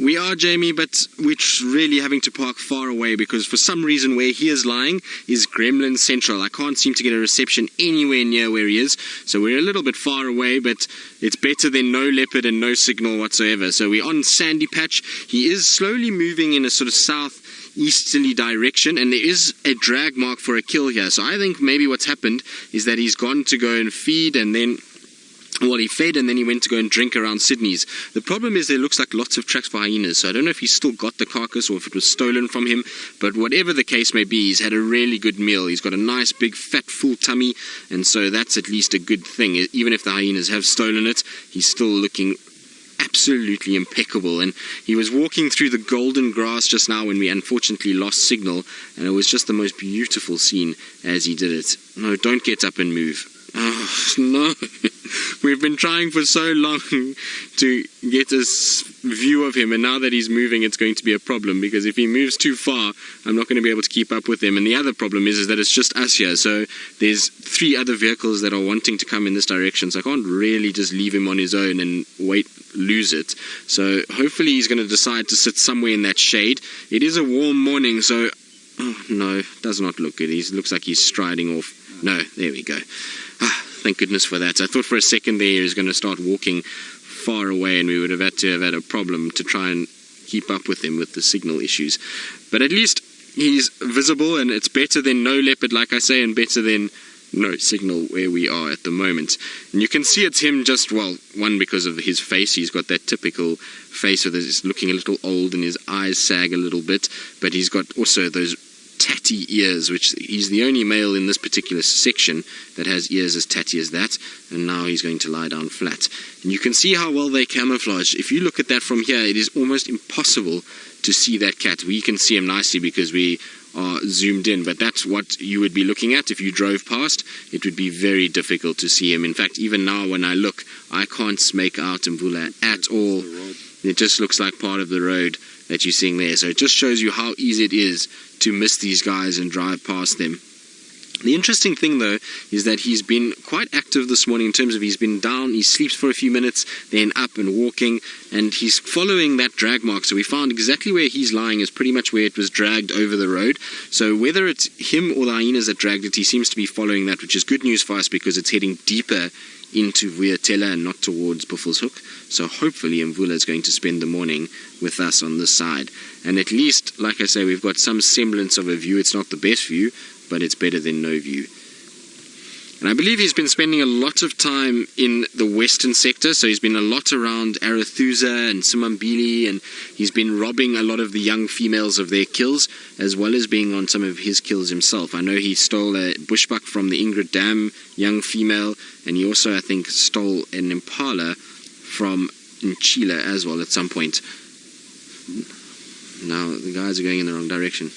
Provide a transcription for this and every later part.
We are, Jamie, but we're really having to park far away because for some reason where he is lying is Gremlin Central. I can't seem to get a reception anywhere near where he is, so we're a little bit far away, but it's better than no leopard and no signal whatsoever. So we're on Sandy Patch. He is slowly moving in a sort of southeasterly direction, and there is a drag mark for a kill here. So I think maybe what's happened is that he's gone to go and feed, and then he fed and then he went to go and drink around Sydney's. The problem is there looks like lots of tracks for hyenas, so I don't know if he's still got the carcass or if it was stolen from him, but whatever the case may be, he's had a really good meal. He's got a nice big fat full tummy, and so that's at least a good thing. Even if the hyenas have stolen it, he's still looking absolutely impeccable. And he was walking through the golden grass just now when we unfortunately lost signal, and it was just the most beautiful scene as he did it. No, don't get up and move. Oh, no. We've been trying for so long to get a view of him, and now that he's moving, it's going to be a problem, because if he moves too far, I'm not going to be able to keep up with him. And the other problem is that it's just us here, so there's 3 other vehicles that are wanting to come in this direction, so I can't really just leave him on his own and lose it. So hopefully he's going to decide to sit somewhere in that shade. It is a warm morning, so no, does not look good. He looks like he's striding off. No, there we go. Thank goodness for that. I thought for a second there he was going to start walking far away, and we would have had to have had a problem to try and keep up with him with the signal issues. But at least he's visible, and it's better than no leopard, like I say, and better than no signal where we are at the moment. And you can see it's him just, well, one, because of his face. He's got that typical face with his looking a little old and his eyes sag a little bit, but he's got also those tatty ears, which he's the only male in this particular section that has ears as tatty as that, and now he's going to lie down flat. And you can see how well they camouflage. If you look at that from here, it is almost impossible to see that cat. We can see him nicely because we are zoomed in, but that's what you would be looking at if you drove past. It would be very difficult to see him. In fact, even now when I look, I can't make out Mvula at all. It just looks like part of the road that you're seeing there. So it just shows you how easy it is to miss these guys and drive past them. The interesting thing though is that he's been quite active this morning in terms of he's been down, he sleeps for a few minutes, then up and walking, and he's following that drag mark. So we found exactly where he's lying is pretty much where it was dragged over the road. So whether it's him or the hyenas that dragged it, he seems to be following that, which is good news for us because it's heading deeper into Vuyatela and not towards Buffelshoek. So hopefully Mvula is going to spend the morning with us on this side. And at least, like I say, we've got some semblance of a view. It's not the best view, but it's better than no view. And I believe he's been spending a lot of time in the western sector, so he's been a lot around Arathusa and Simambili, and he's been robbing a lot of the young females of their kills, as well as being on some of his kills himself. I know he stole a bushbuck from the Ingrid Dam young female, and he also, I think, stole an impala from Nchila as well at some point. Now the guys are going in the wrong direction.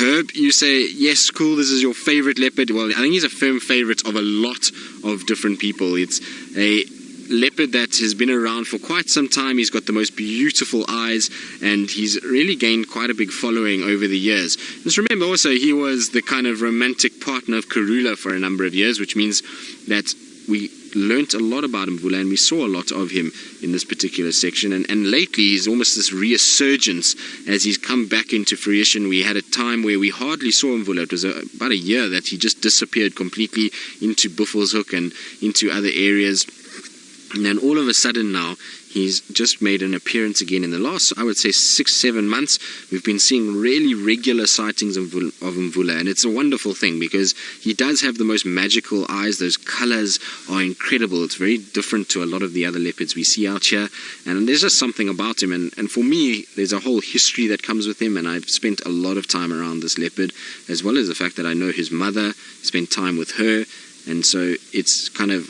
Herb, you say, yes, cool, this is your favorite leopard. Well, I think he's a firm favorite of a lot of different people. It's a leopard that has been around for quite some time. He's got the most beautiful eyes, and he's really gained quite a big following over the years. Just remember also, he was the kind of romantic partner of Karula for a number of years, which means that we learnt a lot about Mvula, and we saw a lot of him in this particular section, and lately he's almost this resurgence as he's come back into fruition. We had a time where we hardly saw Mvula. It was about a year that he just disappeared completely into Buffelshoek and into other areas, and then all of a sudden now he's just made an appearance again. In the last, I would say, 6-7 months, we've been seeing really regular sightings of Mvula, and it's a wonderful thing because he does have the most magical eyes. Those colors are incredible. It's very different to a lot of the other leopards we see out here, and there's just something about him, and for me, there's a whole history that comes with him, and I've spent a lot of time around this leopard, as well as the fact that I know his mother, spent time with her, and so it's kind of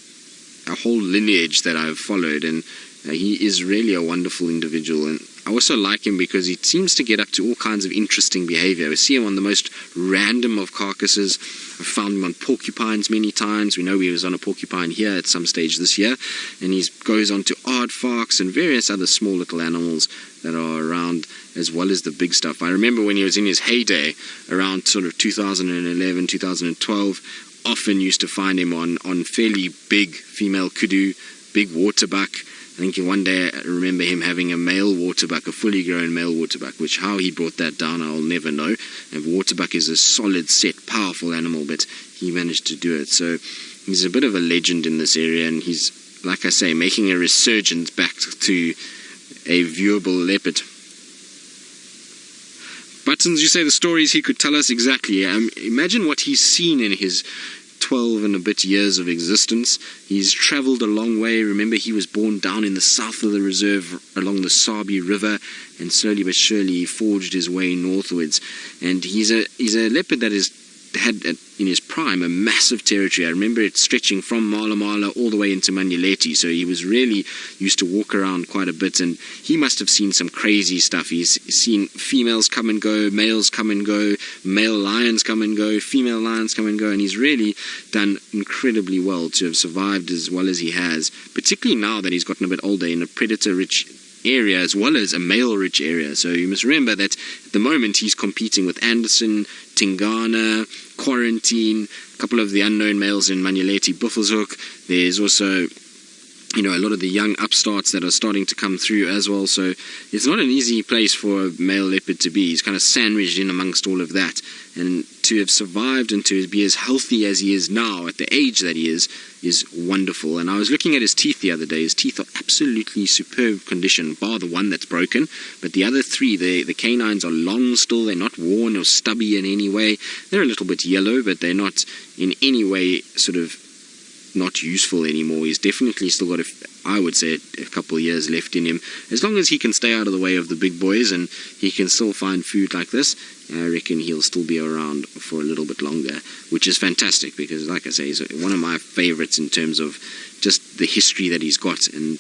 a whole lineage that I've followed, and he is really a wonderful individual. And I also like him because he seems to get up to all kinds of interesting behavior. We see him on the most random of carcasses. I've found him on porcupines many times. We know he was on a porcupine here at some stage this year, and he goes on to aardvarks and various other small little animals that are around, as well as the big stuff. I remember when he was in his heyday around sort of 2011, 2012, often used to find him on fairly big female kudu, big waterbuck. I think one day I remember him having a male waterbuck, a fully grown male waterbuck, which how he brought that down I'll never know. And waterbuck is a solid set, powerful animal, but he managed to do it. So he's a bit of a legend in this area, and he's, like I say, making a resurgence back to a viewable leopard. Buttons, you say the stories he could tell us exactly. Imagine what he's seen in his 12 and a bit years of existence. He's travelled a long way. Remember, he was born down in the south of the reserve along the Sabi river, and slowly but surely forged his way northwards. And he's a leopard that had in his prime a massive territory. I remember it stretching from Mvula Male all the way into Manyeleti, so he was really used to walk around quite a bit, and he must have seen some crazy stuff. He's seen females come and go, males come and go, male lions come and go, female lions come and go, and he's really done incredibly well to have survived as well as he has, particularly now that he's gotten a bit older in a predator-rich area as well as a male-rich area. So you must remember that at the moment he's competing with Anderson, Tingana, Quarantine, a couple of the unknown males in Manyeleti, Buffelshoek. There's also, you know, a lot of the young upstarts that are starting to come through as well. So it's not an easy place for a male leopard to be. He's kind of sandwiched in amongst all of that. And to have survived and to be as healthy as he is now at the age that he is wonderful. And I was looking at his teeth the other day. His teeth are absolutely superb condition, bar the one that's broken. But the other three, the canines are long still. They're not worn or stubby in any way. They're a little bit yellow, but they're not in any way sort of not useful anymore. He's definitely still got, I would say, a couple of years left in him. As long as he can stay out of the way of the big boys and he can still find food like this, I reckon he'll still be around for a little bit longer, which is fantastic because, like I say, he's one of my favorites in terms of just the history that he's got, and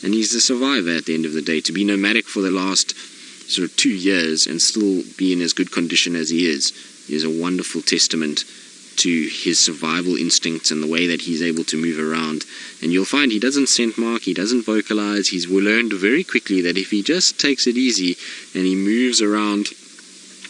he's a survivor at the end of the day. To be nomadic for the last sort of 2 years and still be in as good condition as he is a wonderful testament to his survival instincts and the way that he's able to move around. And you'll find he doesn't scent mark, he doesn't vocalize. He's learned very quickly that if he just takes it easy and he moves around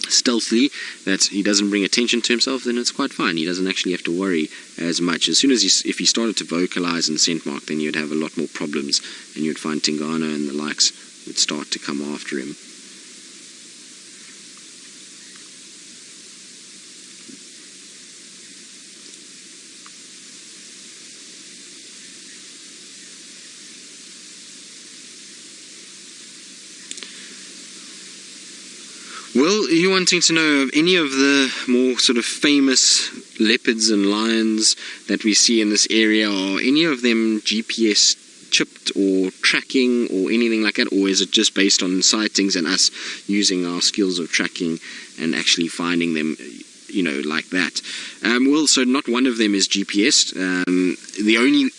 stealthily, that he doesn't bring attention to himself, then it's quite fine. He doesn't actually have to worry as much. As soon as if he started to vocalize and scent mark, then you'd have a lot more problems, and you'd find Tingana and the likes would start to come after him. Well, are you wanting to know of any of the more sort of famous leopards and lions that we see in this area? Are any of them GPS chipped or tracking or anything like that? Or is it just based on sightings and us using our skills of tracking and actually finding them, you know, like that? Well, so not one of them is GPS. The only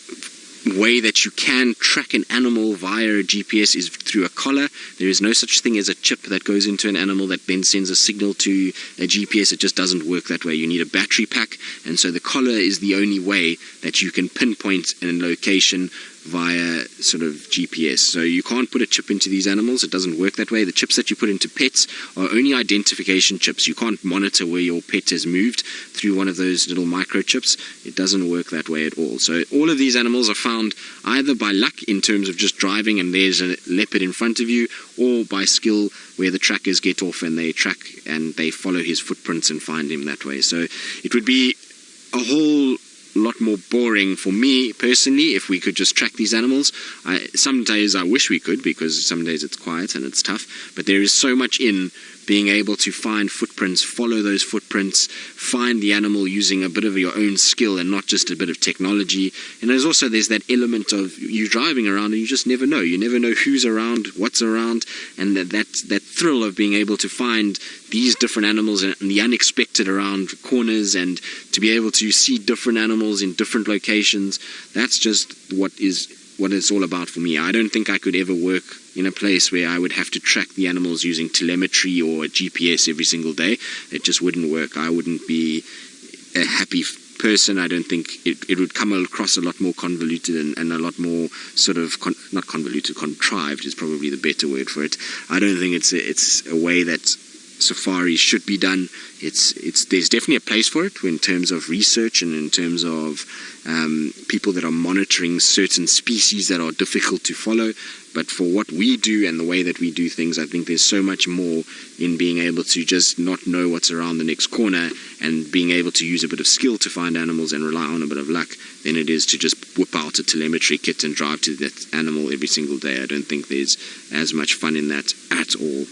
way that you can track an animal via a GPS is through a collar. There is no such thing as a chip that goes into an animal that then sends a signal to a GPS. It just doesn't work that way. You need a battery pack, and so the collar is the only way that you can pinpoint a location via sort of GPS. So you can't put a chip into these animals. It doesn't work that way. The chips that you put into pets are only identification chips. You can't monitor where your pet has moved through one of those little microchips. It doesn't work that way at all. So all of these animals are found either by luck in terms of just driving and there's a leopard in front of you, or by skill where the trackers get off and they track and they follow his footprints and find him that way. So it would be a whole lot more boring for me personally if we could just track these animals. Some days I wish we could, because some days it's quiet and it's tough, but there is so much in being able to find footprints, follow those footprints, find the animal using a bit of your own skill and not just a bit of technology. And there's that element of you driving around and you just never know. You never know who's around, what's around, and that thrill of being able to find these different animals and the unexpected around corners, and to be able to see different animals in different locations. That's just what it's all about for me. I don't think I could ever work in a place where I would have to track the animals using telemetry or a GPS every single day. It just wouldn't work. I wouldn't be a happy person. I don't think it would come across a lot more convoluted and a lot more sort of, contrived is probably the better word for it. I don't think it's a way that safaris should be done. There's definitely a place for it in terms of research and in terms of people that are monitoring certain species that are difficult to follow. But for what we do and the way that we do things, I think there's so much more in being able to just not know what's around the next corner and being able to use a bit of skill to find animals and rely on a bit of luck than it is to just whip out a telemetry kit and drive to that animal every single day. I don't think there's as much fun in that at all.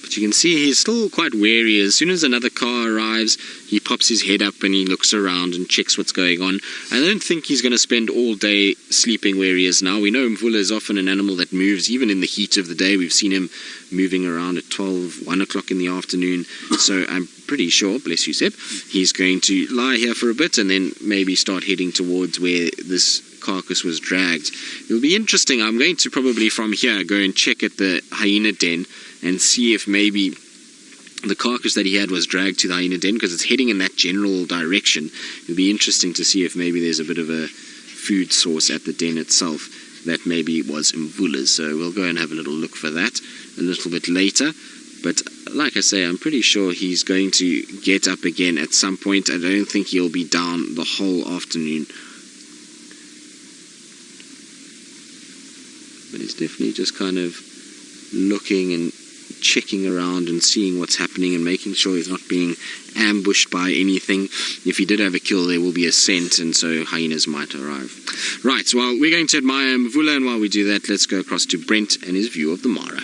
But you can see he's still quite wary. As soon as another car arrives, he pops his head up and he looks around and checks what's going on. I don't think he's going to spend all day sleeping where he is now. We know Mvula is often an animal that moves, even in the heat of the day. We've seen him moving around at 12, 1 o'clock in the afternoon. So I'm pretty sure, bless you, Sepp, he's going to lie here for a bit and then maybe start heading towards where this carcass was dragged. It'll be interesting. I'm going to probably from here go and check at the hyena den and see if maybe the carcass that he had was dragged to the hyena den, because it's heading in that general direction. It'll be interesting to see if maybe there's a bit of a food source at the den itself that maybe was Mvula's. So we'll go and have a little look for that a little bit later. But like I say, I'm pretty sure he's going to get up again at some point. I don't think he'll be down the whole afternoon. But he's definitely just kind of looking and checking around and seeing what's happening and making sure he's not being ambushed by anything. If he did have a kill, there will be a scent, and so hyenas might arrive. Right, well, we're going to admire Mvula, and while we do that, let's go across to Brent and his view of the Mara.